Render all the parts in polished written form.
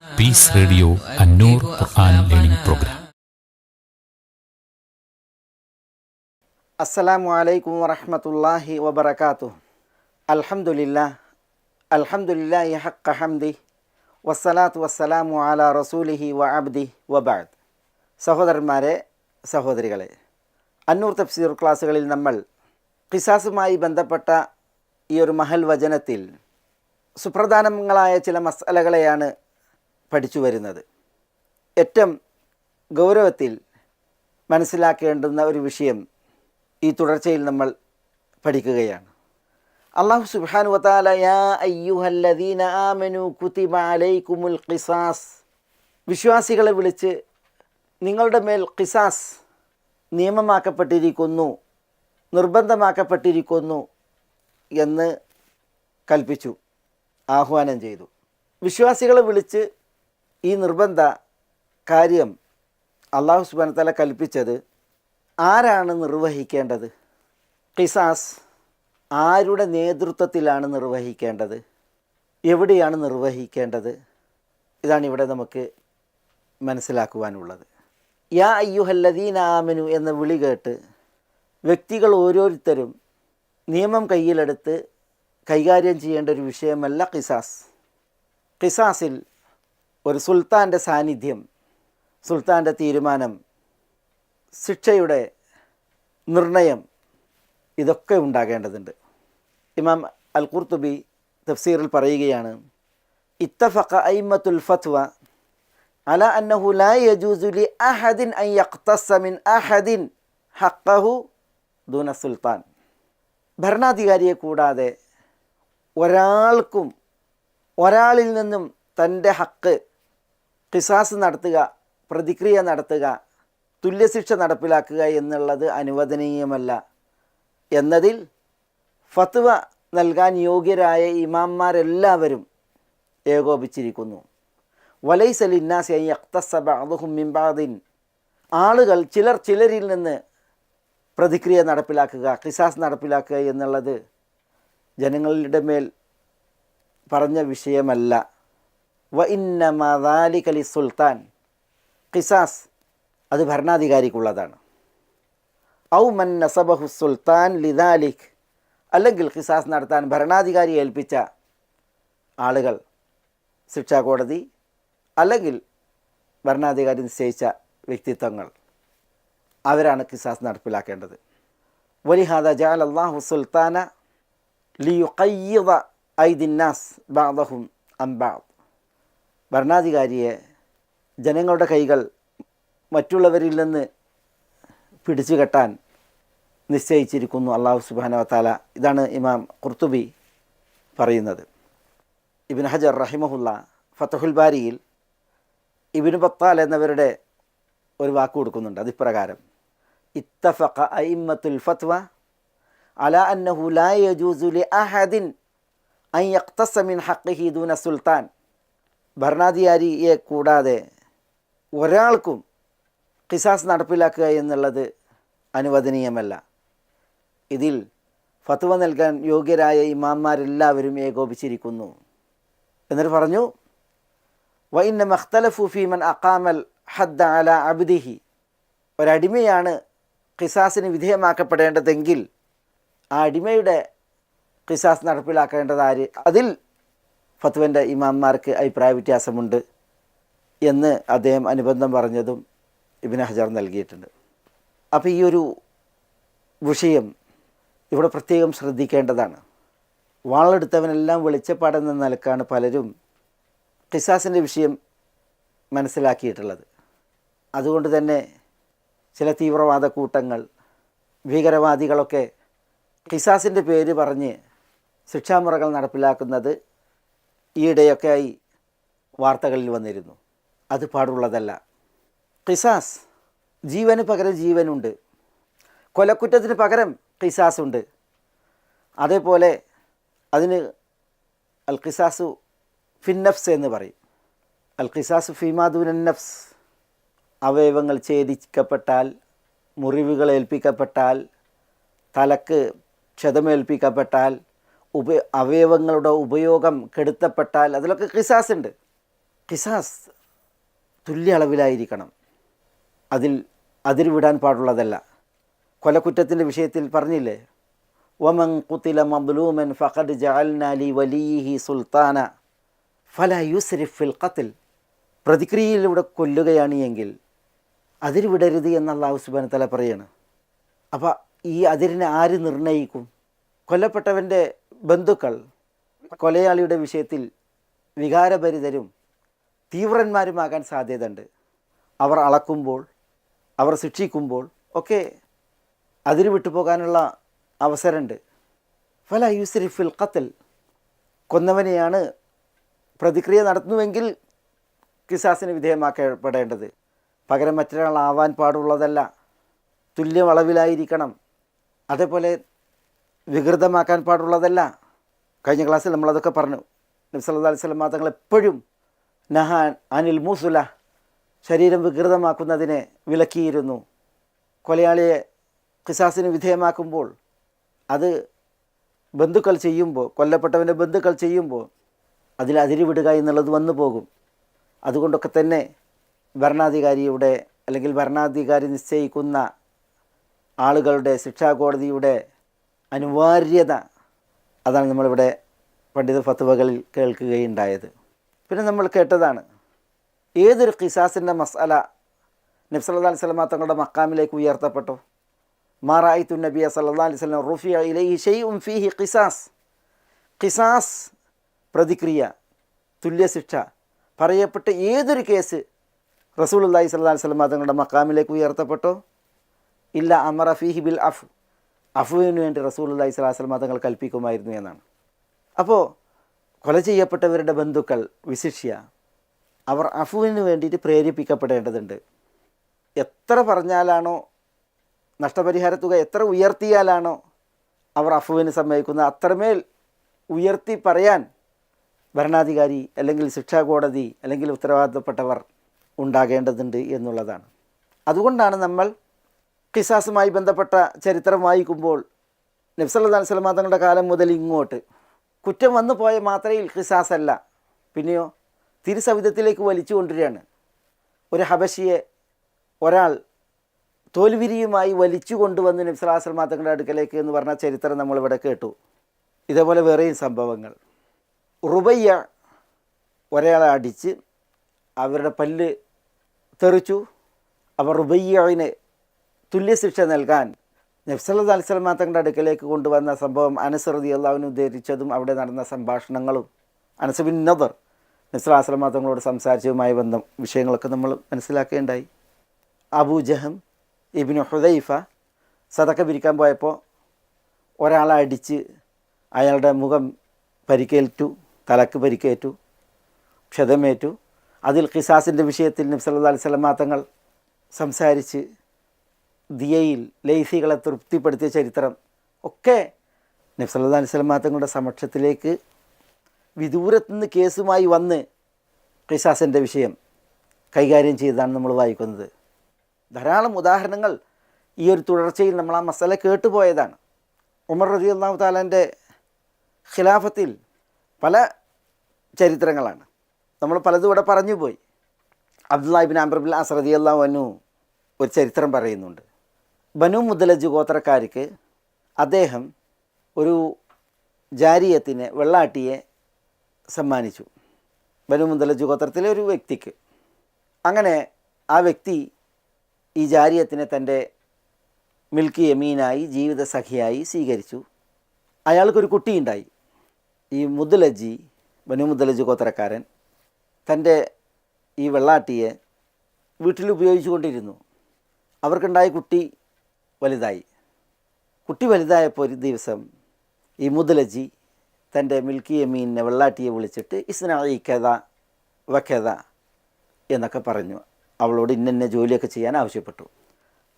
Piece radio അന്നൂർ ഖുർആൻ learning programme. അസ്സലാമു അലൈക്കും വറഹ്മത്തുള്ളാഹി വബറകാതുഹു. അൽഹംദുലില്ലാഹി ഹഖ്ഖ ഹംദി വസ്സലാത്തു വസ്സലാമു അലാ റസൂലിഹി വ അബ്ദി വബഅദ്. സഹോദരന്മാരെ, സഹോദരികളെ, അന്നൂർ തഫ്സീർ ക്ലാസ്സുകളിൽ നമ്മൾ ഖിസാസുമായി ബന്ധപ്പെട്ട ഈ ഒരു മഹൽ വചനത്തിൽ സുപ്രധാനങ്ങളായ ചില മസ്അലകളെയാണ് പഠിച്ചു വരുന്നത്. ഏറ്റവും ഗൗരവത്തിൽ മനസ്സിലാക്കേണ്ടുന്ന ഒരു വിഷയം ഈ തുടർച്ചയിൽ നമ്മൾ പഠിക്കുകയാണ്. അല്ലാഹു സുബ്ഹാനഹു വ തആല യാ അയ്യുഹല്ലദീന ആമനൂ കുതിബ അലൈക്കുമുൽ ഖിസാസ്, വിശ്വാസികളെ വിളിച്ച് നിങ്ങളുടെ മേൽ ഖിസാസ് നിയമമാക്കപ്പെട്ടിരിക്കുന്നു, നിർബന്ധമാക്കപ്പെട്ടിരിക്കുന്നു എന്ന് കൽപ്പിച്ചു, ആഹ്വാനം ചെയ്തു. വിശ്വാസികളെ വിളിച്ച് ഈ നിർബന്ധ കാര്യം അല്ലാഹു സുബ്ഹാനഹു വ തആല കൽപ്പിച്ചത് ആരാണ് നിർവഹിക്കേണ്ടത്? ഖിസാസ് ആരുടെ നേതൃത്വത്തിലാണ് നിർവഹിക്കേണ്ടത്? എവിടെയാണ് നിർവഹിക്കേണ്ടത്? ഇതാണ് ഇവിടെ നമുക്ക് മനസ്സിലാക്കുവാനുള്ളത്. യാ അയ്യുഹല്ലദീന ആമനു എന്ന വിളി കേട്ട് വ്യക്തികൾ ഓരോരുത്തരും നിയമം കയ്യിലെടുത്ത് കൈകാര്യം ചെയ്യേണ്ട ഒരു വിഷയമല്ല ഖിസാസ്. ഖിസാസിൽ ഒരു സുൽത്താൻ്റെ സാന്നിധ്യം, സുൽത്താൻ്റെ തീരുമാനം, ശിക്ഷയുടെ നിർണയം, ഇതൊക്കെ ഉണ്ടാകേണ്ടതുണ്ട്. ഇമാം അൽ ഖുർത്തുബി തഫ്സീറിൽ പറയുകയാണ്, ഇത്തഫഖ അയിമ്മത്തുൽ ഫത്വ അല അന്നഹു ലാ യജൂസു ലി അഹദിൻ അൻ യഖ്തസ്സ മിൻ അഹദിൻ ഹഖ്ഖഹു ദൂന സുൽത്താൻ. ഭരണാധികാരിയെ കൂടാതെ ഒരാളിൽ നിന്നും തൻ്റെ ഹക്ക്, ഖിസാസ് നടത്തുക, പ്രതിക്രിയ നടത്തുക, തുല്യശിക്ഷ നടപ്പിലാക്കുക എന്നുള്ളത് അനുവദനീയമല്ല എന്നതിൽ ഫത്വ നൽകാൻ യോഗ്യരായ ഇമാംമാരെല്ലാവരും ഏകോപിച്ചിരിക്കുന്നു. വലൈസ ലിന്നാസി അൻ യഖ്തസ്സ ബഅ്ദുഹും മിൻ ബഅ്ദിൻ, ആളുകൾ ചിലരിൽ നിന്ന് പ്രതിക്രിയ നടപ്പിലാക്കുക, ഖിസാസ് നടപ്പിലാക്കുക എന്നുള്ളത് ജനങ്ങളുടെ മേൽ പറഞ്ഞ വിഷയമല്ല. വ ഇന്നമാ ദാലിക ലിസുൽത്താൻ, ഖിസാസ് അത് ഭരണാധികാരിക്കുള്ളതാണ്. ഔ മൻ നസബഹു സുൽത്താൻ ലിദാലിക്, അല്ലെങ്കിൽ ഖിസാസ് നടത്താൻ ഭരണാധികാരി ഏൽപ്പിച്ച ആളുകൾ, ശിക്ഷാ കോടതി അല്ലെങ്കിൽ ഭരണാധികാരി നിശ്ചയിച്ച വ്യക്തിത്വങ്ങൾ, അവരാണ് ഖിസാസ് നടപ്പിലാക്കേണ്ടത്. വലിഹാദ ജഅല അല്ലാഹു സുൽത്താന ലിയുഖയ്യിദ ഐദിന്നാസ് ബഅദഹും അൻ ബഅദ്, ഭരണാധികാരിയെ ജനങ്ങളുടെ കൈകൾ മറ്റുള്ളവരിൽ നിന്ന് പിടിച്ചു കെട്ടാൻ നിശ്ചയിച്ചിരിക്കുന്നു അല്ലാഹു സുബ്ഹാനഹു വ തആല. ഇതാണ് ഇമാം ഖുർത്തുബി പറയുന്നത്. ഇബ്നു ഹജർ റഹിമഹുല്ല ഫതഹുൽ ബാരിയിൽ ഇബ്നു ബത്താൽ എന്നവരുടെ ഒരു വാക്ക് കൊടുക്കുന്നുണ്ട്. അതിപ്രകാരം, ഇത്തഫഖ അയിമ്മത്തുൽ ഫത്വ അലാ അന്നഹു ലാ യജൂസു ലി അഹദിൻ അൻ യഖ്തസ്സ മിൻ ഹഖ്ഖിഹി ദൂന സുൽത്താൻ, ഭരണാധികാരിയെ കൂടാതെ ഒരാൾക്കും ഖിസാസ് നടപ്പിലാക്കുക എന്നുള്ളത് അനുവദനീയമല്ല. ഇതിൽ ഫത്വ നൽകാൻ യോഗ്യരായ ഇമാംമാരെല്ലാവരും ഏകോപിച്ചിരിക്കുന്നു. എന്നിട്ട് പറഞ്ഞു, വ ഇന്നമ ഇഖ്തലഫു ഫീ മൻ അഖാമൽ ഹദ്ദ അലാ അബ്ദിഹി, ഒരടിമയാണ് ഖിസാസിന് വിധേയമാക്കപ്പെടേണ്ടതെങ്കിൽ ആ അടിമയുടെ ഖിസാസ് നടപ്പിലാക്കേണ്ടത് ആര്? അതിൽ ഫത്വൻ്റെ ഇമാംമാർക്ക് അഭിപ്രായ വ്യത്യാസമുണ്ട് എന്ന് അദ്ദേഹം അനുബന്ധം പറഞ്ഞതും ഇബ്നു ഹജർ നൽകിയിട്ടുണ്ട്. അപ്പോൾ ഈ ഒരു വിഷയം ഇവിടെ പ്രത്യേകം ശ്രദ്ധിക്കേണ്ടതാണ്. വാളെടുത്തവനെല്ലാം വെളിച്ചപ്പാടെന്ന നിലക്കാണ് പലരും ഖിസാസിൻ്റെ വിഷയം മനസ്സിലാക്കിയിട്ടുള്ളത്. അതുകൊണ്ട് തന്നെ ചില തീവ്രവാദ കൂട്ടങ്ങൾ, ഭീകരവാദികളൊക്കെ ഖിസാസിൻ്റെ പേര് പറഞ്ഞ് ശിക്ഷാമുറകൾ നടപ്പിലാക്കുന്നത് ഈയിടെയൊക്കെ ആയി വാർത്തകളിൽ വന്നിരുന്നു. അത് പാടുള്ളതല്ല. ഖിസാസ്, ജീവന് പകരം ജീവനുണ്ട്, കൊലക്കുറ്റത്തിന് പകരം ഖിസാസുണ്ട്. അതേപോലെ അതിന് അൽ ഖിസാസു ഫിന്നഫ്സ് എന്ന് പറയും. അൽ ഖിസാസു ഫീമാ ദൂനൻ നഫ്സ്, അവയവങ്ങൾ ഛേദിക്കപ്പെട്ടാൽ, മുറിവുകൾ ഏൽപ്പിക്കപ്പെട്ടാൽ, തലക്ക് ക്ഷതമേൽപ്പിക്കപ്പെട്ടാൽ, അവയവങ്ങളുടെ ഉപയോഗം കെടുത്തപ്പെട്ടാൽ അതിലൊക്കെ ഖിസാസ് ഉണ്ട്. ഖിസാസ് തുല്യ അളവിലായിരിക്കണം. അതിൽ വിടാൻ പാടുള്ളതല്ല. കൊലക്കുറ്റത്തിൻ്റെ വിഷയത്തിൽ പറഞ്ഞില്ലേ, വമൻ ഖുതില മദ്ലൂമൻ ഫഖദ് ജഅൽനാ ലി വലിയിഹി സുൽത്താന ഫലാ യുസ്രിഫ് ഫിൽ ഖത്ൽ. പ്രതിക്രിയയിലൂടെ കൊല്ലുകയാണ് എങ്കിൽ അതിര് വിടരുത് എന്ന് അല്ലാഹു സുബ്ഹാനഹു വ തആല പറയാണ്. അപ്പോൾ ഈ അതിരിനെ ആര് നിർണ്ണയിക്കും? കൊല്ലപ്പെട്ടവൻ്റെ ബന്ധുക്കൾ കൊലയാളിയുടെ വിഷയത്തിൽ വികാരഭരിതരും തീവ്രന്മാരുമാകാൻ സാധ്യതയുണ്ട്. അവർ അളക്കുമ്പോൾ, അവർ ശിക്ഷിക്കുമ്പോൾ ഒക്കെ അതിര് വിട്ടുപോകാനുള്ള അവസരമുണ്ട്. ഫലാ യുസ്രിഫ് ഫിൽ ഖത്ൽ. കൊന്നവനെയാണ് പ്രതിക്രിയ നടത്തുന്നുവെങ്കിൽ ഖിസാസിന് വിധേയമാക്കപ്പെടേണ്ടത്. പകരം മറ്റൊരാളാവാൻ പാടുള്ളതല്ല. തുല്യ അളവിലായിരിക്കണം. അതേപോലെ വികൃതമാക്കാൻ പാടുള്ളതല്ല. കഴിഞ്ഞ ക്ലാസ്സിൽ നമ്മളതൊക്കെ പറഞ്ഞു. നബി സല്ലല്ലാഹു അലൈഹി വസല്ലം തങ്ങൾ എപ്പോഴും നഹാൻ അനിൽ മൂസുല, ശരീരം വികൃതമാക്കുന്നതിനെ വിലക്കിയിരുന്നു. കൊലയാളിയെ ഖിസാസിന് വിധേയമാക്കുമ്പോൾ അത് ബന്ധുക്കൾ ചെയ്യുമ്പോൾ, കൊല്ലപ്പെട്ടവൻ്റെ ബന്ധുക്കൾ ചെയ്യുമ്പോൾ അതിൽ അതിരുവിടുക എന്നുള്ളത് വന്നു പോകും. അതുകൊണ്ടൊക്കെ തന്നെ ഭരണാധികാരിയുടെ അല്ലെങ്കിൽ ഭരണാധികാരി നിശ്ചയിക്കുന്ന ആളുകളുടെ ശിക്ഷാകോടതിയുടെ അനിവാര്യത, അതാണ് നമ്മളിവിടെ പണ്ഡിത ഫത്വകളിൽ കേൾക്കുകയുണ്ടായത്. പിന്നെ നമ്മൾ കേട്ടതാണ് ഏതൊരു ഖിസാസിൻ്റെ മസ്അല നബി സല്ലല്ലാഹു അലൈഹി വസല്ലം തങ്ങളുടെ മഖാമിലേക്ക് ഉയർത്തപ്പെട്ടു. മാ റഅയ്തു നബിയ സല്ലല്ലാഹു അലൈഹി വസല്ലം റുഫിഅ ഇലൈഹി ഷൈഉൻ ഫീഹി ഖിസാസ്. ഖിസാസ് പ്രതിക്രിയ, തുല്യശിക്ഷ പറയപ്പെട്ട ഏതൊരു കേസ് റസൂലുള്ളാഹി സ്വല്ലല്ലാഹു അലൈഹി വസല്ലം തങ്ങളുടെ മഖാമിലേക്ക് ഉയർത്തപ്പെട്ടോ ഇല്ല അമറ ഫീഹി ബിൽ അഫുവിന് വേണ്ടി റസൂലുള്ളാഹി സ്വല്ലല്ലാഹു അലൈഹി വസല്ലം തങ്ങൾ കൽപ്പിക്കുമായിരുന്നു എന്നാണ്. അപ്പോൾ കൊല ചെയ്യപ്പെട്ടവരുടെ ബന്ധുക്കൾ വിശിഷ്യ അവർ അഫുവിന് വേണ്ടിയിട്ട് പ്രേരിപ്പിക്കപ്പെടേണ്ടതുണ്ട്. എത്ര പറഞ്ഞാലാണോ, നഷ്ടപരിഹാര തുക എത്ര ഉയർത്തിയാലാണോ അവർ അഫുവിന് സമ്മതിക്കുന്നത്, അത്രമേൽ ഉയർത്തി പറയാൻ ഭരണാധികാരി അല്ലെങ്കിൽ ശിക്ഷാകോടതി അല്ലെങ്കിൽ ഉത്തരവാദിത്തപ്പെട്ടവർ ഉണ്ടാകേണ്ടതുണ്ട് എന്നുള്ളതാണ്. അതുകൊണ്ടാണ് നമ്മൾ ഖിസാസുമായി ബന്ധപ്പെട്ട ചരിത്രം വായിക്കുമ്പോൾ നബി സല്ലല്ലാഹു അലൈഹി വസല്ലം തങ്ങളുടെ കാലം മുതൽ ഇങ്ങോട്ട് കുറ്റം വന്നു പോയ മാത്രയിൽ ഖിസാസ് അല്ല, പിന്നെയോ തിരുസവിധത്തിലേക്ക് വലിച്ചു കൊണ്ടുവരികയാണ്. ഒരു ഹബശിയെ ഒരാൾ തോൽവിരിയുമായി വലിച്ചു കൊണ്ടുവന്ന് നബി സല്ലല്ലാഹു അലൈഹി വസല്ലം തങ്ങളുടെ അടുക്കലേക്ക് എന്ന് പറഞ്ഞ ചരിത്രം നമ്മളിവിടെ കേട്ടു. ഇതേപോലെ വേറെയും സംഭവങ്ങൾ. റുബയ്യ ഒരാളെ അടിച്ച് അവരുടെ പല്ല് തെറിച്ചു. അവർ റുബയ്യന് തുല്യശിക്ഷ നൽകാൻ നബി സല്ലല്ലാഹു അലൈഹി വസല്ലം തങ്ങളുടെ അടുക്കലേക്ക് കൊണ്ടുവന്ന സംഭവം അനസ് റളിയല്ലാഹു അൻഹു ഉദ്ധരിച്ചതും അവിടെ നടന്ന സംഭാഷണങ്ങളും അനസ് ബിൻ നദർ നബി സല്ലല്ലാഹു അലൈഹി വസല്ലം തങ്ങളോട് സംസാരിച്ചതുമായി ബന്ധം വിഷയങ്ങളൊക്കെ നമ്മൾ മനസ്സിലാക്കേണ്ടായി. അബൂ ജഹം ഇബ്നു ഹുദൈഫ സദക്ക പിരിക്കാൻ പോയപ്പോൾ ഒരാളെ അടിച്ച് അയാളുടെ മുഖം പരിക്കേറ്റു, തലക്ക് പരിക്കേറ്റു, ക്ഷതമേറ്റു. അതിൽ ഖിസാസിൻ്റെ വിഷയത്തിൽ നബി സല്ലല്ലാഹു അലൈഹി വസല്ലം തങ്ങൾ സംസാരിച്ച് ദിയയിൽ ലൈസികളെ തൃപ്തിപ്പെടുത്തിയ ചരിത്രം ഒക്കെ നബി സല്ലല്ലാഹു അലൈഹി വസല്ലം തങ്ങളുടെ സമക്ഷത്തിലേക്ക് വിദൂരത്തുനിന്ന് കേസുമായി വന്ന് ഖിസാസിൻ്റെ വിഷയം കൈകാര്യം ചെയ്താണ് നമ്മൾ വായിക്കുന്നത്. ധാരാളം ഉദാഹരണങ്ങൾ ഈ ഒരു തുടർച്ചയിൽ നമ്മൾ ആ മസല കേട്ടുപോയതാണ്. ഉമർ റളിയല്ലാഹു തആലൻ്റെ ഖിലാഫത്തിൽ പല ചരിത്രങ്ങളാണ്, നമ്മൾ പലതും ഇവിടെ പറഞ്ഞു പോയി. അബ്ദുല്ലാഹി ഇബ്നു അംർ ഇബ്നുൽ ആസ് റളിയല്ലാഹു അൻഹു ഒരു ചരിത്രം പറയുന്നുണ്ട്. ബനു മുദ്ലജ് ഗോത്രക്കാർക്ക് അദ്ദേഹം ഒരു ജാരിയത്തിനെ, വെള്ളാട്ടിയെ സമ്മാനിച്ചു. ബനു മുദ്ലജ് ഗോത്രത്തിലെ ഒരു വ്യക്തിക്ക്. അങ്ങനെ ആ വ്യക്തി ഈ ജാരിയത്തിനെ തൻ്റെ മിൽക്കി യമീനായി, ജീവിത സഖിയായി സ്വീകരിച്ചു. അയാൾക്കൊരു കുട്ടിയുണ്ടായി. ഈ മുദ്ലജി, ബനു മുദ്ലജ് ഗോത്രക്കാരൻ തൻ്റെ ഈ വെള്ളാട്ടിയെ വീട്ടിൽ ഉപയോഗിച്ചു കൊണ്ടിരുന്നു. അവർക്കുണ്ടായ കുട്ടി വലുതായി. കുട്ടി വലുതായപ്പോൾ ഒരു ദിവസം ഈ മുദ്ലജി തൻ്റെ മിൽക്കി യമീനെ, വെള്ളാട്ടിയെ വിളിച്ചിട്ട് ഇസ്നാഇ കഥ വക്കഥ എന്നൊക്കെ പറഞ്ഞു. അവളോട് ഇന്ന ജോലിയൊക്കെ ചെയ്യാൻ ആവശ്യപ്പെട്ടു.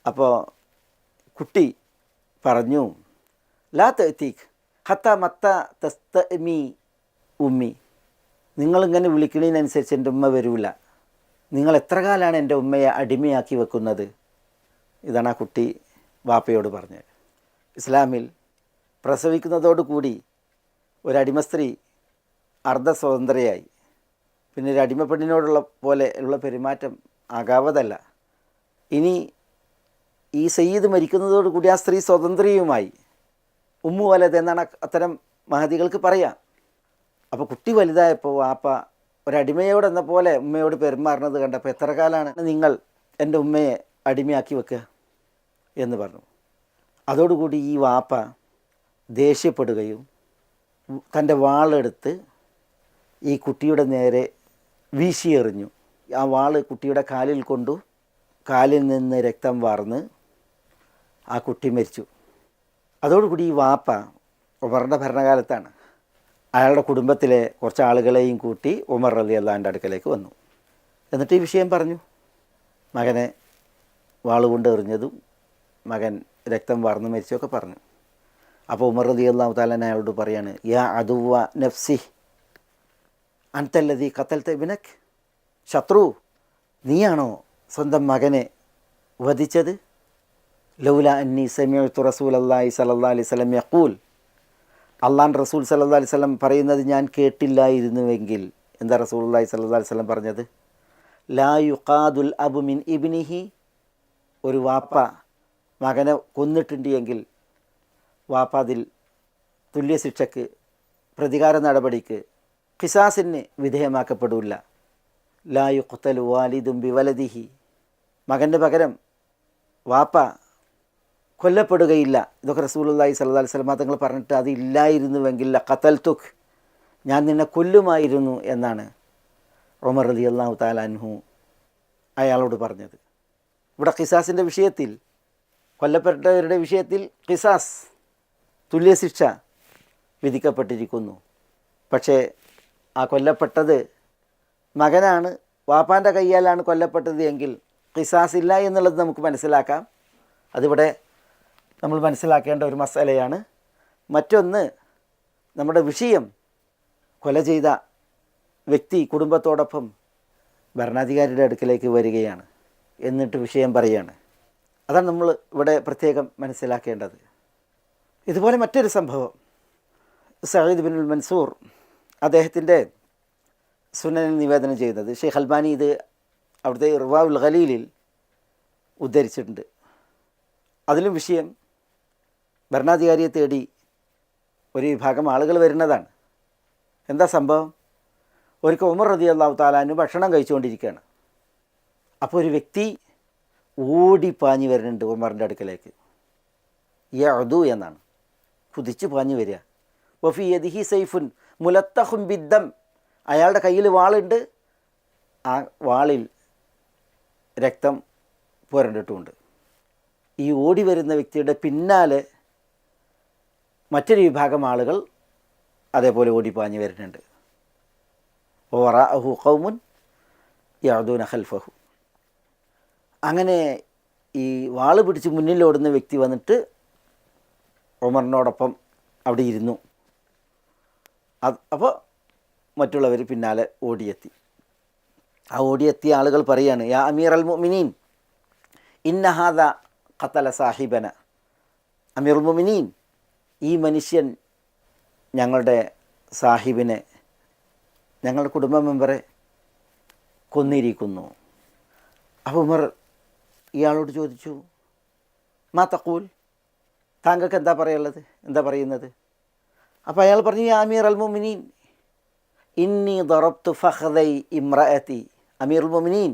അപ്പോൾ കുട്ടി പറഞ്ഞു, ലാ തഅതീക് ഹത്ത മത്ത തസ്തമി ഉമ്മി, നിങ്ങളിങ്ങനെ വിളിക്കുന്നതിനനുസരിച്ച് എൻ്റെ ഉമ്മ വരില്ല. നിങ്ങൾ എത്ര കാലമാണ് എൻ്റെ ഉമ്മയെ അടിമയാക്കി വെക്കുന്നത്? ഇതാണ് ആ കുട്ടി വാപ്പയോട് പറഞ്ഞത്. ഇസ്ലാമിൽ പ്രസവിക്കുന്നതോടുകൂടി ഒരടിമ സ്ത്രീ അർദ്ധ സ്വതന്ത്രയായി. പിന്നെ ഒരു അടിമപ്പെണ്ണിനോടുള്ള പോലെ ഉള്ള പെരുമാറ്റം ആകാവതല്ല. ഇനി ഈ സയ്യിദ് മരിക്കുന്നതോടുകൂടി ആ സ്ത്രീ സ്വതന്ത്രയുമായി. ഉമ്മു വലത് എന്നാണ് അത്തരം മഹദികൾക്ക് പറയാം. അപ്പോൾ കുട്ടി വലുതായപ്പോൾ വാപ്പ ഒരടിമയോട് എന്ന പോലെ ഉമ്മയോട് പെരുമാറുന്നത് കണ്ടപ്പോൾ എത്ര കാലമാണ് നിങ്ങൾ എൻ്റെ ഉമ്മയെ അടിമയാക്കി വെക്കുക എന്ന് പറഞ്ഞു. അതോടുകൂടി ഈ വാപ്പ ദേഷ്യപ്പെടുകയും തൻ്റെ വാളെടുത്ത് ഈ കുട്ടിയുടെ നേരെ വീശിയെറിഞ്ഞു. ആ വാള് കുട്ടിയുടെ കാലിൽ കൊണ്ടു. കാലിൽ നിന്ന് രക്തം വാർന്ന് ആ കുട്ടി മരിച്ചു. അതോടുകൂടി ഈ വാപ്പ ഉമറിൻ്റെ ഭരണകാലത്താണ് അയാളുടെ കുടുംബത്തിലെ കുറച്ച് ആളുകളെയും കൂട്ടി ഉമർ റളിയല്ലാഹുവിൻ്റെ അടുക്കലേക്ക് വന്നു. എന്നിട്ട് ഈ വിഷയം പറഞ്ഞു. മകനെ വാളുകൊണ്ട് എറിഞ്ഞതും മകൻ രക്തം വാർന്ന് മരിച്ചൊക്കെ പറഞ്ഞു. അപ്പോൾ ഉമർ റളിയല്ലാഹു തആല അയാളോട് പറയാണ്, യാ അദുവ നഫ്സി അൻതല്ലദീ ഖതൽത ഇബ്നക്, ശത്രു നീയാണോ സ്വന്തം മകനെ വധിച്ചത്? ലൗല അന്നി സമിഅ്തു റസൂലല്ലാഹി സ്വല്ലല്ലാഹു അലൈഹി വസല്ലം യഖൂൽ, അള്ളാഹുവിൻ്റെ റസൂൽ സല്ലല്ലാഹു അലൈഹി വസല്ലം പറയുന്നത് ഞാൻ കേട്ടില്ലായിരുന്നുവെങ്കിൽ. എന്താ റസൂലുള്ളാഹി സ്വല്ലല്ലാഹു അലൈഹി വസല്ലം പറഞ്ഞത്? ലാ യുഖാദുൽ അബു മിൻ ഇബ്നിഹി, ഒരു വാപ്പ മകനെ കൊന്നിട്ടുണ്ട് എങ്കിൽ വാപ്പ അതിൽ തുല്യശിക്ഷയ്ക്ക്, പ്രതികാര നടപടിക്ക്, ഖിസാസിന് വിധേയമാക്കപ്പെടില്ല. ലാ യുഖ്തലു വാലിദും ബിവലദിഹി, മകൻ്റെ പകരം വാപ്പ കൊല്ലപ്പെടുകയില്ല. ഇതൊക്കെ റസൂലുള്ളാഹി സ്വല്ലല്ലാഹു അലൈഹി വസല്ലം തങ്ങൾ പറഞ്ഞിട്ട് അതില്ലായിരുന്നുവെങ്കിൽ ഖതൽതുക്, ഞാൻ നിന്നെ കൊല്ലുമായിരുന്നു എന്നാണ് ഉമർ റളിയല്ലാഹു തആല അൻഹു അയാളോട് പറഞ്ഞത്. ഇവിടെ ഖിസാസിൻ്റെ വിഷയത്തിൽ, കൊല്ലപ്പെട്ടവരുടെ വിഷയത്തിൽ ഖിസാസ്, തുല്യശിക്ഷ വിധിക്കപ്പെട്ടിരിക്കുന്നു. പക്ഷേ ആ കൊല്ലപ്പെട്ടത് മകനാണ്, വാപ്പാൻ്റെ കയ്യാലാണ് കൊല്ലപ്പെട്ടത് എങ്കിൽ ഖിസാസ് ഇല്ല എന്നുള്ളത് നമുക്ക് മനസ്സിലാക്കാം. അതിവിടെ നമ്മൾ മനസ്സിലാക്കേണ്ട ഒരു മസലയാണ്. മറ്റൊന്ന്, നമ്മുടെ വിഷയം കൊല ചെയ്ത വ്യക്തി കുടുംബത്തോടൊപ്പം ഭരണാധികാരിയുടെ അടുക്കലേക്ക് വരികയാണ്, എന്നിട്ട് വിഷയം പറയുകയാണ്. അതാണ് നമ്മൾ ഇവിടെ പ്രത്യേകം മനസ്സിലാക്കേണ്ടത്. ഇതുപോലെ മറ്റൊരു സംഭവം, സഈദ് ബിനുൽ മൻസൂർ അദ്ദേഹത്തിൻ്റെ സുനനിൽ നിവേദനം ചെയ്യുന്നത്, ഷെയ്ഖ് അൽബാനി ഇത് അവിടുത്തെ ഇർവാഉൽ ഖലീലിൽ ഉദ്ധരിച്ചിട്ടുണ്ട്. അതിലും വിഷയം ഭരണാധികാരിയെ തേടി ഒരു വിഭാഗം ആളുകൾ വരുന്നതാണ്. എന്താ സംഭവം? ഒരിക്കൽ ഉമർ റളിയല്ലാഹു തആല അൻഹു ഭക്ഷണം കഴിച്ചുകൊണ്ടിരിക്കുകയാണ്. അപ്പോൾ ഒരു വ്യക്തി ഓടി പാഞ്ഞു വരുന്നുണ്ട് ഉമറിൻ്റെ അടുക്കലേക്ക്. യഅദു എന്നാണ്, കുതിച്ചു പാഞ്ഞു വരിക. വഫി യദിഹി സൈഫുൻ മുലത്തഖും ബിദ്ദം, അയാളുടെ കയ്യിൽ വാളുണ്ട്, ആ വാളിൽ രക്തം പുരണ്ടിട്ടുമുണ്ട്. ഈ ഓടി വരുന്ന വ്യക്തിയുടെ പിന്നാലെ മറ്റൊരു വിഭാഗം ആളുകൾ അതേപോലെ ഓടിപ്പാഞ്ഞു വരുന്നുണ്ട്. വറഅഹു ഖൗമുൻ യഅദൂന ഖൽഫഹു, അങ്ങനെ ഈ വാള് പിടിച്ച് മുന്നിലോടുന്ന വ്യക്തി വന്നിട്ട് ഉമറിനോടൊപ്പം അവിടെ ഇരുന്നു. അപ്പോൾ മറ്റുള്ളവർ പിന്നാലെ ഓടിയെത്തി. ആ ഓടിയെത്തിയ ആളുകൾ പറയാണ്, യാ അമീർ അൽ മുഅ്മിനീൻ ഇന്ന ഹാദ ഖതല സാഹിബന. അമീറുൽ മുഅ്മിനീൻ, ഈ മനുഷ്യൻ ഞങ്ങളുടെ സാഹിബിനെ, ഞങ്ങളുടെ കുടുംബ മെമ്പറെ കൊന്നിരിക്കുന്നു. അപ്പോൾ ഉമർ ഇയാളോട് ചോദിച്ചു, മാ തഖൂൽ, താങ്കൾക്ക് എന്താ പറയുന്നത്? അപ്പോൾ അയാൾ പറഞ്ഞു, യാ അമീർ അൽ മുഅ്മിനീൻ ഇന്നി ദറബ്തു ഫഖദൈ ഇംറഅതി. അമീറുൽ മുഅ്മിനീൻ,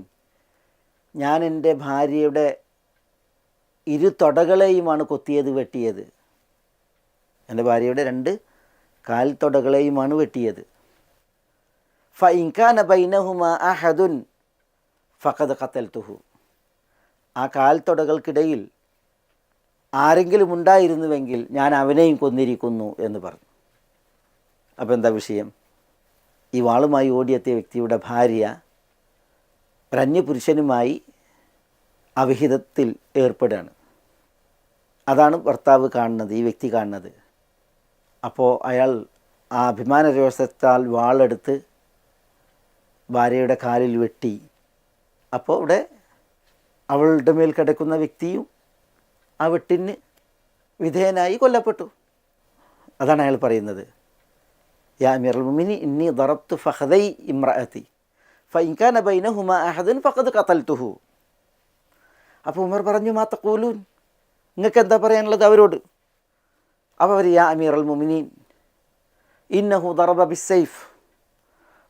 ഞാൻ എൻ്റെ ഭാര്യയുടെ ഇരു തൊടകളെയുമാണ് വെട്ടിയത്. എൻ്റെ ഭാര്യയുടെ 2 കാൽത്തൊടകളെയുമാണ് വെട്ടിയത്. ഫഇൻ കാന ബൈനഹുമാ അഹദുൻ ഫഖദ് ഖതൽതുഹു, ആ കാൽത്തൊടകൾക്കിടയിൽ ആരെങ്കിലും ഉണ്ടായിരുന്നുവെങ്കിൽ ഞാൻ അവനെയും കൊന്നിരിക്കുന്നു എന്ന് പറഞ്ഞു. അപ്പോൾ എന്താ വിഷയം? ഈ വാളുമായി ഓടിയെത്തിയ വ്യക്തിയുടെ ഭാര്യ ഒരന്യപുരുഷനുമായി അവിഹിതത്തിൽ ഏർപ്പെടുകയാണ്. അതാണ് ഭർത്താവ് കാണുന്നത്, ഈ വ്യക്തി കാണുന്നത്. അപ്പോൾ അയാൾ ആ അഭിമാനരോഷത്താൽ വാളെടുത്ത് ഭാര്യയുടെ കാലിൽ വെട്ടി. അപ്പോൾ ഇവിടെ അവളുടെ മേൽ കിടക്കുന്ന വ്യക്തിയും ആ വെട്ടിന് വിധേയനായി കൊല്ലപ്പെട്ടു. അതാണ് അയാൾ പറയുന്നത്, യാ അമീറുൽ മുഅ്മിനീൻ ഇന്നി ദറബ്തു ഫഖദൈ ഇംറഅതി. ഫഇൻകാന ബൈനഹുമാ അഹദുൻ ഫഖദ് ഖതൽതുഹു. അപ്പോൾ ഉമർ പറഞ്ഞു, മാ തഖൂലൂൻ, നിങ്ങൾക്ക് എന്താ പറയാനുള്ളത് അവരോട്? അപ്പോൾ അവർ, യാ അമീറൽ മുഅ്മിനീൻ ഇന്നഹു ദറബ ബിസ്സൈഫ്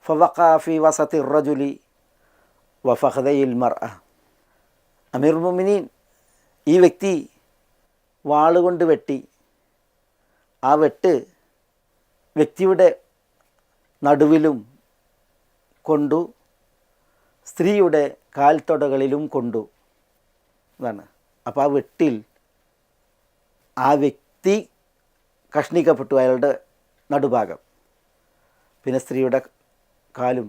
ഫവഖഅ ഫീ വസതി റജുലി വഫഖദയിൽ മർഅ. അമീറുൽ മുഅ്മിനീൻ, ഈ വ്യക്തി വാളുകൊണ്ട് വെട്ടി. ആ വെട്ട് വ്യക്തിയുടെ നടുവിലും കൊണ്ടു, സ്ത്രീയുടെ കാൽത്തൊടകളിലും കൊണ്ടു എന്നാണ്. അപ്പോൾ ആ വെട്ടിൽ ആ വ്യക്തി കഷ്ണിക്കപ്പെട്ടു, അയാളുടെ നടുഭാഗം. പിന്നെ സ്ത്രീയുടെ കാലും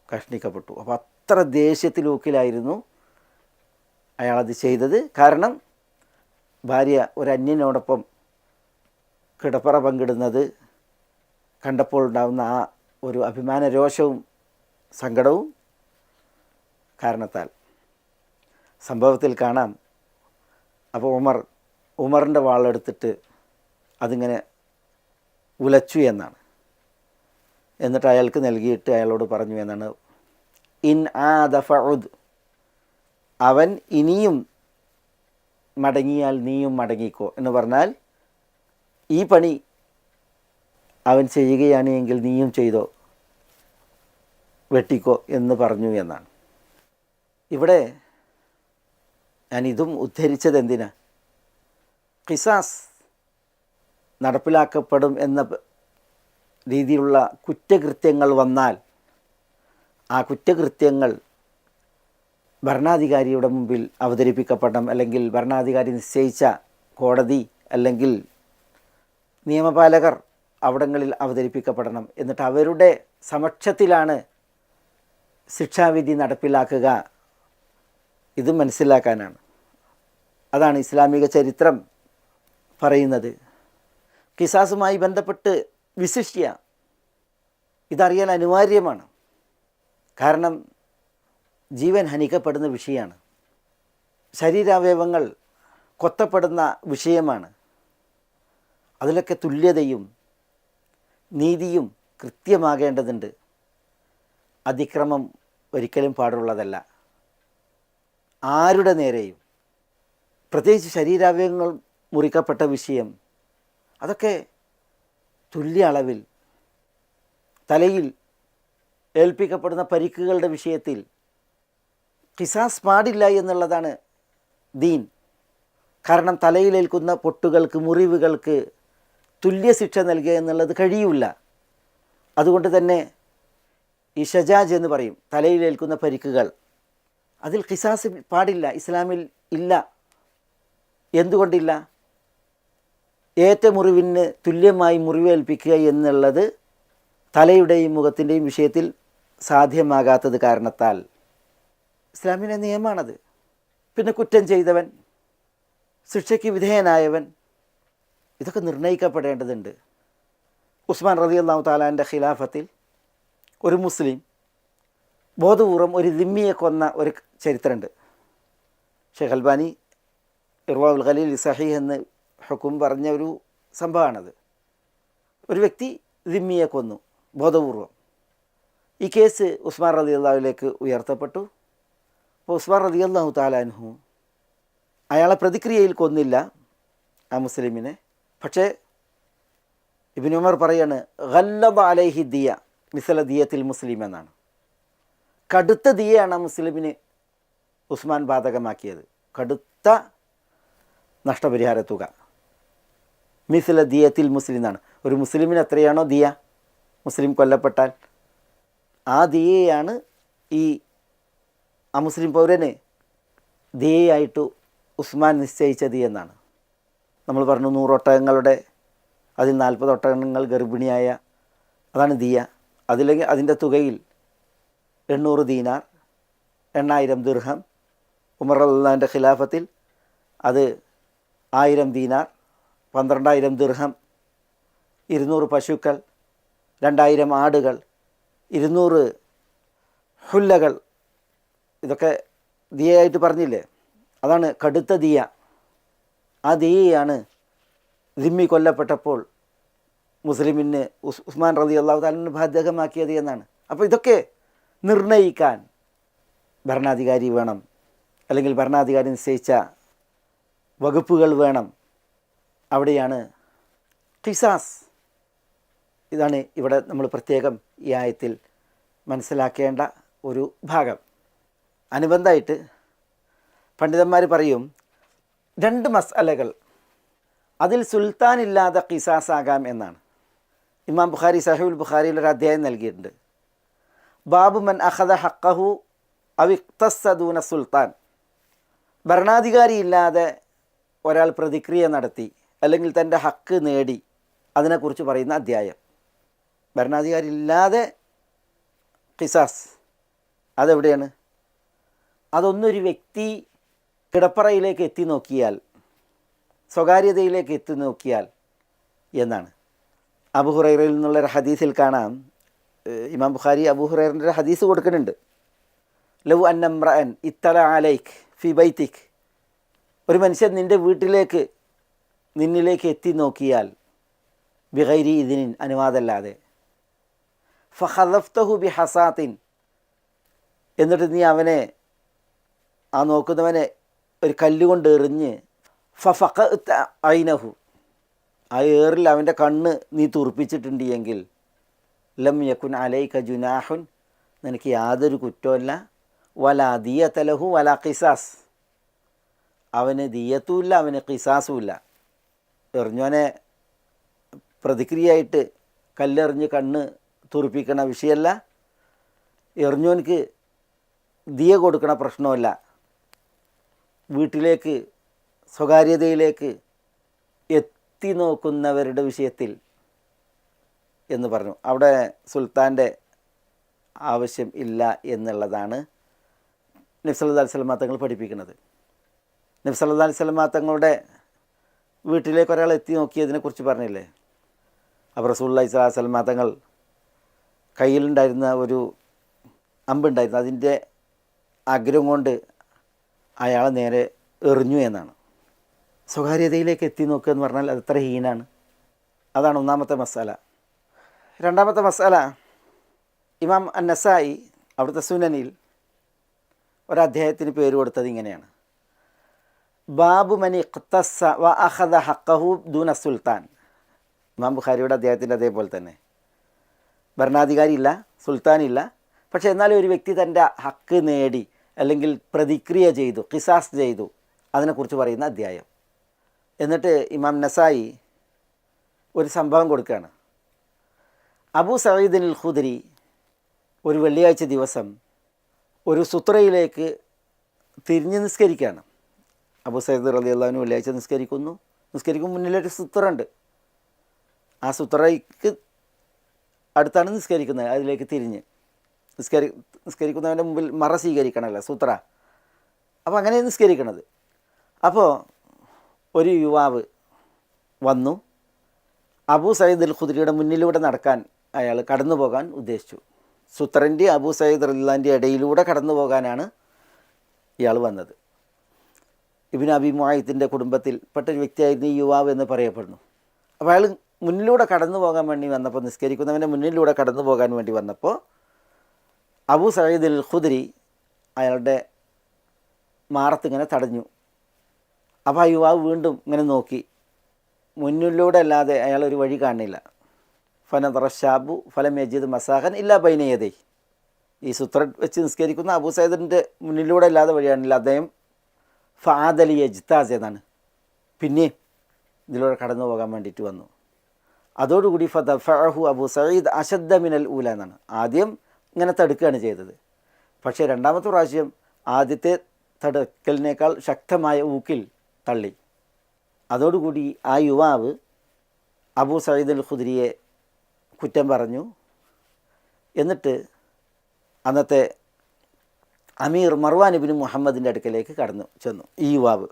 കഷ്ണിക്കപ്പെട്ടു. അപ്പോൾ അത്ര ദേഷ്യത്തിലൂക്കിലായിരുന്നു അയാളത് ചെയ്തത്. കാരണം ഭാര്യ ഒരു അന്യനോടൊപ്പം കിടപ്പറ പങ്കിടുന്നത് കണ്ടപ്പോൾ ഉണ്ടാകുന്ന ആ ഒരു അഭിമാന രോഷവും സങ്കടവും കാരണത്താൽ. സംഭവത്തിൽ കാണാം, അപ്പോൾ ഉമറിൻ്റെ വാളെടുത്തിട്ട് അതിങ്ങനെ ഉലച്ചു എന്നാണ്. എന്നിട്ട് അയാൾക്ക് നൽകിയിട്ട് അയാളോട് പറഞ്ഞു എന്നാണ്, ഇൻ ആദ ഫഉദ്, അവൻ ഇനിയും മടങ്ങിയാൽ നീയും മടങ്ങിക്കോ എന്ന് പറഞ്ഞാൽ, ഈ പണി അവൻ ചെയ്യുകയാണ് എങ്കിൽ നീയും ചെയ്തോ, വെട്ടിക്കോ എന്ന് പറഞ്ഞു എന്നാണ്. ഇവിടെ ഞാനിതും ഉദ്ധരിച്ചത് എന്തിനാ? ഖിസാസ് നടപ്പിലാക്കപ്പെടും എന്ന രീതിയിലുള്ള കുറ്റകൃത്യങ്ങൾ വന്നാൽ ആ കുറ്റകൃത്യങ്ങൾ ഭരണാധികാരിയുടെ മുമ്പിൽ അവതരിപ്പിക്കപ്പെടണം, അല്ലെങ്കിൽ ഭരണാധികാരി നിശ്ചയിച്ച കോടതി അല്ലെങ്കിൽ നിയമപാലകർ അവിടങ്ങളിൽ അവതരിപ്പിക്കപ്പെടണം. എന്നിട്ട് അവരുടെ സമക്ഷത്തിലാണ് ശിക്ഷാവിധി നടപ്പിലാക്കുക. ഇത് മനസ്സിലാക്കാനാണ്. അതാണ് ഇസ്ലാമിക ചരിത്രം പറയുന്നത്. ഖിസാസുമായി ബന്ധപ്പെട്ട് വിശിഷ്യ ഇതറിയാൻ അനിവാര്യമാണ്. കാരണം ജീവൻ ഹനിക്കപ്പെടുന്ന വിഷയമാണ്, ശരീരാവയവങ്ങൾ കൊത്തപ്പെടുന്ന വിഷയമാണ്. അതിലൊക്കെ തുല്യതയും നീതിയും കൃത്യമാകേണ്ടതുണ്ട്. അതിക്രമം ഒരിക്കലും പാടുള്ളതല്ല. ആരുടെ നേരെയും, പ്രത്യേകിച്ച് ശരീരാവയവങ്ങൾ മുറിക്കപ്പെട്ട വിഷയം, അതൊക്കെ തുല്യ അളവിൽ. തലയിൽ ഏൽപ്പിക്കപ്പെടുന്ന പരിക്കുകളുടെ വിഷയത്തിൽ ഖിസാസ് പാടില്ല എന്നുള്ളതാണ് ദീൻ. കാരണം തലയിലേൽക്കുന്ന പൊട്ടുകൾക്ക്, മുറിവുകൾക്ക് തുല്യ ശിക്ഷ നൽകുക എന്നുള്ളത് കഴിയില്ല. അതുകൊണ്ട് തന്നെ ഈ ഷജാജ് എന്ന് പറയും, തലയിലേൽക്കുന്ന പരിക്കുകൾ, അതിൽ ഖിസാസ് പാടില്ല, ഇസ്ലാമിൽ ഇല്ല. എന്തുകൊണ്ടില്ല? ഏറ്റ മുറിവിന് തുല്യമായി മുറിവേൽപ്പിക്കുക എന്നുള്ളത് തലയുടെയും മുഖത്തിൻ്റെയും വിഷയത്തിൽ സാധ്യമാകാത്തത് കാരണത്താൽ ഇസ്ലാമിൻ്റെ നിയമമാണത്. പിന്നെ കുറ്റം ചെയ്തവൻ, ശിക്ഷയ്ക്ക് വിധേയനായവൻ, ഇതൊക്കെ നിർണ്ണയിക്കപ്പെടേണ്ടതുണ്ട്. ഉസ്മാൻ റളിയല്ലാഹു തആലാൻ്റെ ഖിലാഫത്തിൽ ഒരു മുസ്ലിം ബോധപൂർവം ഒരു ദിമ്മിയെ കൊന്ന ഒരു ചരിത്രമുണ്ട്. ഷെയ്ഖ് അൽബാനി ഇർവാഉൽ ഖലീൽ സഹീഹ് എന്ന് ഹുക്കും പറഞ്ഞ ഒരു സംഭവമാണത്. ഒരു വ്യക്തി ദിമ്മിയെ കൊന്നു ബോധപൂർവം. ഈ കേസ് ഉസ്മാൻ റളിയല്ലാഹുവിലേക്ക് ഉയർത്തപ്പെട്ടു. അപ്പോൾ ഉസ്മാൻ റളിയല്ലാഹു തആല അൻഹു അയാളെ പ്രതിക്രിയയിൽ കൊന്നില്ല ആ മുസ്ലിമിനെ. പക്ഷേ ഇബ്നു ഉമർ പറയാണ്, ഗല്ലബ അലൈഹി ദിയ മിസല ദിയത്തിൽ മുസ്ലിം എന്നാണ്. കടുത്ത ദിയയാണ് ആ മുസ്ലിമിന് ഉസ്മാൻ ബാധകമാക്കിയത്. കടുത്ത നഷ്ടപരിഹാര തുക, മിസല ദിയത്തിൽ മുസ്ലിം എന്നാണ്. ഒരു മുസ്ലിമിന് എത്രയാണോ ദിയ, മുസ്ലിം കൊല്ലപ്പെട്ടാൽ ആ ദിയയാണ് ഈ അമുസ്ലിം പൗരന് ദിയയായിട്ട് ഉസ്മാൻ നിശ്ചയിച്ചത് എന്നാണ്. നമ്മൾ പറഞ്ഞു 100 ഒട്ടകങ്ങളുടെ അതിൽ 40 ഒട്ടകങ്ങൾ ഗർഭിണിയായ, അതാണ് ദിയ. അതിലേക്ക് അതിൻ്റെ തുകയിൽ 800 ദീനാർ, 8000 ദിർഹം. ഉമർ റളിയല്ലാഹുവിൻ്റെ ഖിലാഫത്തിൽ അത് 1000 ദീനാർ, 12000 ദിർഹം, 200 പശുക്കൾ, 2000 ആടുകൾ, 200 ഹുല്ലകൾ. ഇതൊക്കെ ദിയയായിട്ട് പറഞ്ഞില്ലേ, അതാണ് കടുത്ത ദിയ. ആ ദിയയാണ് ദിമ്മി കൊല്ലപ്പെട്ടപ്പോൾ മുസ്ലിമിന് ഉസ്മാൻ റളിയല്ലാഹു തആല ബാധകമാക്കിയത് എന്നാണ്. അപ്പോൾ ഇതൊക്കെ നിർണയിക്കാൻ ഭരണാധികാരി വേണം, അല്ലെങ്കിൽ ഭരണാധികാരി നിശ്ചയിച്ച വകുപ്പുകൾ വേണം. അവിടെയാണ് ഖിസാസ്. ഇതാണ് ഇവിടെ നമ്മൾ പ്രത്യേകം ഈ ആയത്തിൽ മനസ്സിലാക്കേണ്ട ഒരു ഭാഗം. അനുബന്ധമായിട്ട് പണ്ഡിതന്മാർ പറയും, 2 മസ്അലകൾ അതിൽ സുൽത്താനില്ലാതെ ഖിസാസാകാം എന്നാണ്. ഇമാം ബുഖാരി സഹീഹുൽ ബുഖാരിയിൽ ഒരു അധ്യായം നൽകിയിട്ടുണ്ട്. ബാബു മൻ അഖദ ഹഖഹു അവ ഇഖ്തസ്സ ദൂന സുൽത്താൻ. ഭരണാധികാരി ഇല്ലാതെ ഒരാൾ പ്രതിക്രിയ നടത്തി അല്ലെങ്കിൽ തൻ്റെ ഹക്ക് നേടി, അതിനെക്കുറിച്ച് പറയുന്ന അധ്യായം. ഭരണാധികാരി ഇല്ലാതെ ഖിസാസ് അതെവിടെയാണ്? അതൊന്നൊരു വ്യക്തി കിടപ്പറയിലേക്ക് എത്തി നോക്കിയാൽ, സ്വകാര്യതയിലേക്ക് എത്തി നോക്കിയാൽ എന്നാണ്. അബൂ ഹുറൈറയിൽ നിന്നുള്ളൊരു ഹദീസിൽ കാണാം, ഇമാം ബുഖാരി അബൂ ഹുറൈറിൻ്റെ ഒരു ഹദീസ് കൊടുക്കുന്നുണ്ട്. ലൗ അന്നംറഅൻ ഇത്തല അലൈക് ഫി ബൈതിക്. ഒരു മനുഷ്യൻ നിന്നിലേക്ക് എത്തി നോക്കിയാൽ, ബിഗൈരി ഇദ്നിൻ, അനുവാദമല്ലാതെ, ഫഖദഫ്തഹു ബിഹസാത്തിൻ, എന്നിട്ട് നീ അവനെ, ആ നോക്കുന്നവനെ ഒരു കല്ലുകൊണ്ട് എറിഞ്ഞ്, ഫഫഖഅത ഐനഹു, ആ ഏറിൽ അവൻ്റെ കണ്ണ് നീ തുറപ്പിച്ചിട്ടുണ്ട് എങ്കിൽ, ലം യകുൻ അലൈക ജുനാഹുൻ, നിനക്ക് യാതൊരു കുറ്റമല്ല, വലാ ദിയത ലഹു വലാ ഖിസാസ്, അവന് ദിയത്തുമില്ല അവന് ഖിസാസുമില്ല. എറിഞ്ഞവനെ പ്രതിക്രിയയായിട്ട് കല്ലെറിഞ്ഞ് കണ്ണ് തുറപ്പിക്കണ വിഷയമല്ല, എറിഞ്ഞവനക്ക് ദിയ കൊടുക്കണ പ്രശ്നമല്ല. വീട്ടിലേക്ക്, സ്വകാര്യതയിലേക്ക് എത്തി നോക്കുന്നവരുടെ വിഷയത്തിൽ എന്ന് പറഞ്ഞു. അവിടെ സുൽത്താൻ്റെ ആവശ്യം ഇല്ല എന്നുള്ളതാണ് നബി സല്ലല്ലാഹു അലൈഹി വസല്ലം തങ്ങൾ പഠിപ്പിക്കുന്നത്. നബി സല്ലല്ലാഹു അലൈഹി വസല്ലം തങ്ങളുടെ വീട്ടിലേക്ക് ഒരാൾ എത്തി നോക്കിയതിനെക്കുറിച്ച് പറഞ്ഞില്ലേ? അപ്പോൾ റസൂലുള്ളാഹി സ്വല്ലല്ലാഹു അലൈഹി വസല്ലം തങ്ങൾ കയ്യിലുണ്ടായിരുന്ന ഒരു അമ്പുണ്ടായിരുന്നു, അതിൻ്റെ അഗ്രം കൊണ്ട് അയാളെ നേരെ എറിഞ്ഞു എന്നാണ്. സ്വകാര്യതയിലേക്ക് എത്തി നോക്കുക എന്ന് പറഞ്ഞാൽ അത് എത്ര ഹീനാണ്. അതാണ് ഒന്നാമത്തെ മസാല. രണ്ടാമത്തെ മസാല, ഇമാം അന്നസായി അവിടുത്തെ സുനനിൽ ഒരധ്യായത്തിന് പേര് കൊടുത്തത് ഇങ്ങനെയാണ്: ബാബു മനി ഇഖ്തസ്സ വ അഖദ ഹഖഹു ദൂന സുൽത്താൻ. ഇമാം ബുഖാരിയുടെ അദ്ദേഹത്തിൻ്റെ അതേപോലെ തന്നെ ഭരണാധികാരി ഇല്ല, സുൽത്താനില്ല, പക്ഷേ എന്നാലും ഒരു വ്യക്തി തൻ്റെ ഹക്ക് നേടി അല്ലെങ്കിൽ പ്രതിക്രിയ ചെയ്തു, ഖിസാസ് ചെയ്തു, അതിനെക്കുറിച്ച് പറയുന്ന അധ്യായം. എന്നിട്ട് ഇമാം നസായി ഒരു സംഭവം കൊടുക്കുകയാണ്. അബൂ സഈദ് അൽ ഖുദ്രി ഒരു വെള്ളിയാഴ്ച ദിവസം ഒരു സുത്രയിലേക്ക് തിരിഞ്ഞ് നിസ്കരിക്കുകയാണ്. അബൂ സഈദ് റളിയല്ലാഹു അൻഹു വെള്ളിയാഴ്ച നിസ്കരിക്കും മുന്നിലൊരു സുത്രയുണ്ട്. ആ സുത്രയ്ക്ക് അടുത്താണ് നിസ്കരിക്കുന്നത്. അതിലേക്ക് തിരിഞ്ഞ് നിസ്കരിക്കുന്നവൻ്റെ മുമ്പിൽ മറ സ്വീകരിക്കണമല്ലോ സുത്ര. അപ്പോൾ അങ്ങനെ നിസ്കരിക്കണത്. അപ്പോൾ ഒരു യുവാവ് വന്നു. അബൂ സഈദ് അൽ ഖുദ്രിയുടെ മുന്നിലൂടെ നടക്കാൻ അയാൾ കടന്നു പോകാൻ ഉദ്ദേശിച്ചു. സുത്രൻ്റെ അബൂ സഈദ് റളിയല്ലാഹുവിൻ്റെ ഇടയിലൂടെ കടന്നു പോകാനാണ് ഇയാൾ വന്നത്. ഇബ്നു അബി മുഅയ്ത്തിൻ്റെ കുടുംബത്തിൽ പെട്ടൊരു വ്യക്തിയായിരുന്നു ഈ യുവാവ് എന്ന് പറയപ്പെടുന്നു. അപ്പോൾ അയാൾ മുന്നിലൂടെ കടന്നു പോകാൻ വേണ്ടി വന്നപ്പോൾ, നിസ്കരിക്കുന്നവൻ്റെ മുന്നിലൂടെ കടന്നു പോകാൻ വേണ്ടി വന്നപ്പോൾ അബൂ സഈദ് അൽ ഖുദ്രി അയാളുടെ മാറത്തിങ്ങനെ തടഞ്ഞു. അപ്പോൾ ആ യുവാവ് വീണ്ടും ഇങ്ങനെ നോക്കി, മുന്നിലൂടെ അല്ലാതെ അയാളൊരു വഴി കാണില്ല. ഫനദറ ഷാബു ഫലം യജിദ് മസാഹൻ ഇല്ലാ ബൈന യദൈഹി. ഈ സുത്ര വെച്ച് നിസ്കരിക്കുന്ന അബൂ സഈദിൻ്റെ മുന്നിലൂടെ അല്ലാതെ വഴിയാണില്ല. അദ്ദേഹം ഫഅദലി യജ്താസ് എന്നാണ്, പിന്നെ ഇതിലൂടെ കടന്നു പോകാൻ വേണ്ടിയിട്ട് വന്നു. അതോടുകൂടി ഫദഫഅഹു അബൂ സഈദ് അശദ്ദ മിനൽ ഊല എന്നാണ്. ആദ്യം ഇങ്ങനെ തടുക്കുകയാണ് ചെയ്തത്, പക്ഷേ രണ്ടാമത്തെ പ്രാവശ്യം ആദ്യത്തെ തടുക്കലിനേക്കാൾ ശക്തമായ ഊക്കിൽ തള്ളി. അതോടുകൂടി ആ യുവാവ് അബൂ സഈദ് അൽ ഖുദ്രിയെ കുറ്റം പറഞ്ഞു. എന്നിട്ട് അന്നത്തെ അമീർ മർവാൻ ഇബ്നു മുഹമ്മദിൻ്റെ അടുക്കലേക്ക് കടന്നു ചെന്നു ഈ യുവാവ്.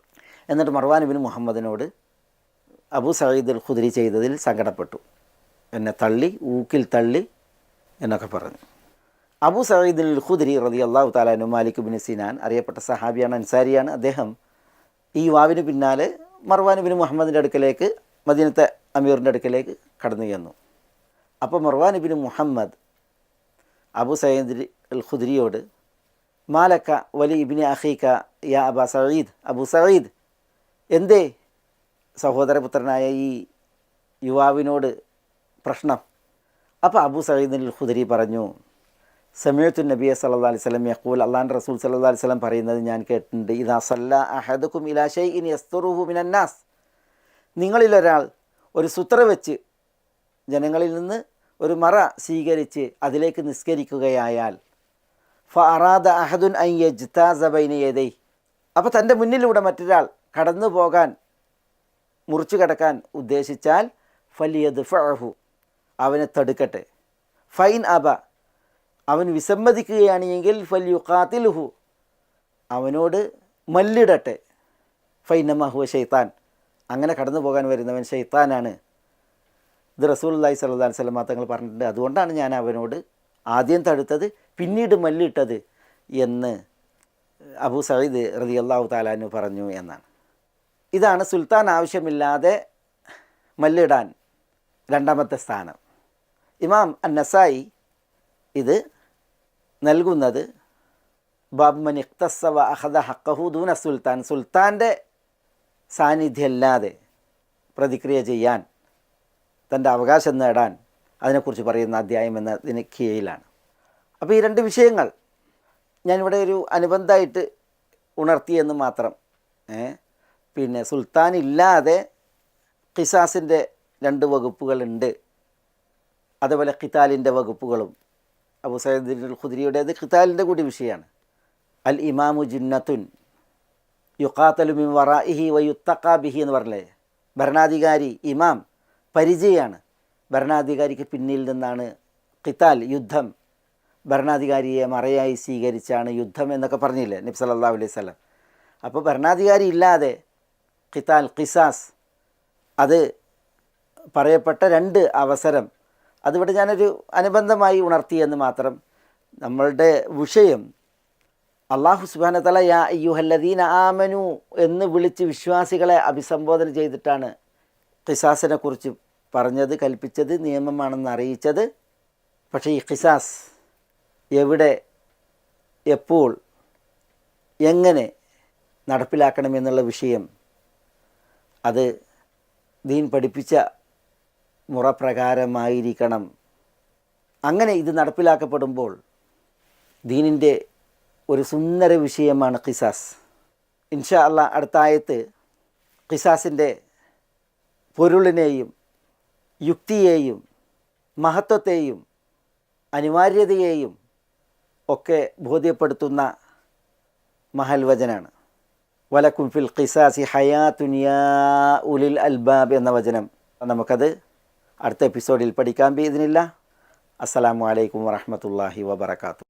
എന്നിട്ട് മർവാൻ ഇബ്നു മുഹമ്മദിനോട് അബൂ സഈദ് അൽ ഖുദ്രി ചെയ്തതിൽ സങ്കടപ്പെട്ടു, എന്നെ തള്ളി, ഊക്കിൽ തള്ളി എന്നൊക്കെ പറഞ്ഞു. അബൂ സഈദ് അൽ ഖുദ്രി റളിയല്ലാഹു തആല അൻഹു മാലിക് ഇബ്നു സിനാൻ, അറിയപ്പെട്ട സഹാബിയാണ്, അൻസാരിയാണ്. അദ്ദേഹം ഈ യുവാവിന് പിന്നാലെ മർവാൻ ഇബ്നു മുഹമ്മദിൻ്റെ അടുക്കലേക്ക്, മദീനത്തെ അമീറിൻ്റെ അടുക്കലേക്ക് കടന്നു ചെന്നു. അപ്പോൾ മർവാൻ ഇബ്നു മുഹമ്മദ് അബൂ സഈദ് അൽ ഖുദ്രിയോട് മാലക്ക വലി ഇബ്നി അഖീക യാ അബാ സഈദ്, അബു സഈദ്, എന്തേ സഹോദരപുത്രനായ ഈ യുവാവിനോട് പ്രശ്നം? അപ്പോൾ അബു സഈദ് അൽ ഖുദ്രി പറഞ്ഞു, സമീഅത്തു നബിയ സല്ലല്ലാഹു അലൈഹി വസല്ലം യഖൂൽ, അല്ലാഹുവിൻ്റെ റസൂൽ സല്ലല്ലാഹു അലൈഹി വസല്ലം പറയുന്നത് ഞാൻ കേട്ടിട്ടുണ്ട്, ഇദാ സല്ല അഹദുക്കും ഇലാ ഷൈഇൻ യസ്തുറുഹു മിനന്നാസ്, നിങ്ങളിലൊരാൾ ഒരു സുത്ര വെച്ച് ജനങ്ങളിൽ നിന്ന് ഒരു മറ സ്വീകരിച്ച് അതിലേക്ക് നിസ്കരിക്കുകയായാൽ, ഫഅറാദ അഹദുൻ അൻ യജ്താസ ബൈന യദൈഹി, അപ്പോൾ തൻ്റെ മുന്നിലൂടെ മറ്റൊരാൾ കടന്നു പോകാൻ, മുറിച്ചു കടക്കാൻ ഉദ്ദേശിച്ചാൽ, ഫലിയദ്ഫഅഹു, അവനെ തടുക്കട്ടെ. ഫൈൻ അബ, അവൻ വിസമ്മതിക്കുകയാണ് എങ്കിൽ ഫൽയുഖാതിൽഹു, അവനോട് മല്ലിടട്ടെ. ഫൈനമാ ഹുവ ശൈത്താൻ, അങ്ങനെ കടന്നു പോകാൻ വരുന്നവൻ ശൈത്താനാണ്. ഇത് റസൂലുള്ളാഹി സ്വല്ലല്ലാഹു അലൈഹി വസല്ലം തങ്ങൾ പറഞ്ഞിട്ടുണ്ട്. അതുകൊണ്ടാണ് ഞാൻ അവനോട് ആദ്യം തടുത്തത്, പിന്നീട് മല്ലിട്ടത് എന്ന് അബൂ സഈദ് റളിയല്ലാഹു തആല അൻഹു പറഞ്ഞു എന്നാണ്. ഇതാണ് സുൽത്താൻ ആവശ്യമില്ലാതെ മല്ലിടാൻ രണ്ടാമത്തെ സ്ഥാനം. ഇമാം അൻ-നസായി ഇത് നൽകുന്നത് ബാബ് മൻ ഇഖ്തസ്സ വ അഖദ ഹഖഹു ദൂന സുൽത്താൻ, സുൽത്താൻ്റെ സാന്നിധ്യമല്ലാതെ പ്രതിക്രിയ ചെയ്യാൻ, തൻ്റെ അവകാശം നേടാൻ അതിനെക്കുറിച്ച് പറയുന്ന അധ്യായം എന്നതിന് കീഴിലാണ്. അപ്പോൾ ഈ രണ്ട് വിഷയങ്ങൾ ഞാനിവിടെ ഒരു അനുബന്ധമായിട്ട് ഉണർത്തിയെന്ന് മാത്രം. പിന്നെ സുൽത്താൻ ഇല്ലാതെ ഖിസാസിൻ്റെ 2 വകുപ്പുകളുണ്ട്, അതുപോലെ ഖിതാലിൻ്റെ വകുപ്പുകളും. അബൂ സഈദ് അൽ ഖുദ്രിയുടേത് ഖിതാലിൻ്റെ കൂടി വിഷയമാണ്. അൽ ഇമാമു ജിന്നത്തുൻ യുഖാതലു മിൻ വറാഇഹി വയുത്തഖാ ബിഹി എന്ന് പറഞ്ഞില്ലേ. ഭരണാധികാരി ഇമാം പരിചയമാണ്, ഭരണാധികാരിക്ക് പിന്നിൽ നിന്നാണ് ഖിതാൽ, യുദ്ധം. ഭരണാധികാരിയെ മറയായി സ്വീകരിച്ചാണ് യുദ്ധം എന്നൊക്കെ പറഞ്ഞില്ലേ നബി സല്ലല്ലാഹു അലൈഹി വസല്ലം. അപ്പോൾ ഭരണാധികാരി ഇല്ലാതെ ഖിതാൽ, ഖിസാസ്, അത് പറയപ്പെട്ട 2 അവസരം, അതിവിടെ ഞാനൊരു അനുബന്ധമായി ഉണർത്തിയെന്ന് മാത്രം. നമ്മളുടെ വിഷയം അല്ലാഹു സുബ്ഹാനഹു വ തആല യാ അയ്യുഹല്ലദീന ആമനു എന്ന് വിളിച്ച് വിശ്വാസികളെ അഭിസംബോധന ചെയ്തിട്ടാണ് ഖിസാസിനെ കുറിച്ച് പറഞ്ഞത്, കൽപ്പിച്ചത്, നിയമമാണെന്ന് അറിയിച്ചത്. പക്ഷേ ഈ ഖിസാസ് എവിടെ, എപ്പോൾ, എങ്ങനെ നടപ്പിലാക്കണമെന്നുള്ള വിഷയം അത് ദീൻ പഠിപ്പിച്ച മുറപ്രകാരമായിരിക്കണം. അങ്ങനെ ഇത് നടപ്പിലാക്കപ്പെടുമ്പോൾ ദീനിൻ്റെ ഒരു സുന്ദര വിഷയമാണ് ഖിസാസ്. ഇൻഷാ അല്ലാഹ് അടുത്ത ആയത്ത് ഖിസാസിൻ്റെ പൊരുളിനെയും യുക്തിയെയും മഹത്വത്തെയും അനിവാര്യതയെയും ഒക്കെ ബോധ്യപ്പെടുത്തുന്ന മഹൽ വചനാണ്. വലക്കും ഫിൽ ഖിസാസി ഹയാത്തുൻ യാ ഉലിൽ അൽബാബ് എന്ന വചനം. നമുക്കത് അടുത്ത എപ്പിസോഡിൽ പഠിക്കാൻ ബിഇദ്നില്ലാഹ്. അസ്സലാമു അലൈക്കും വറഹ്മത്തുള്ളാഹി വബറകാതുഹു.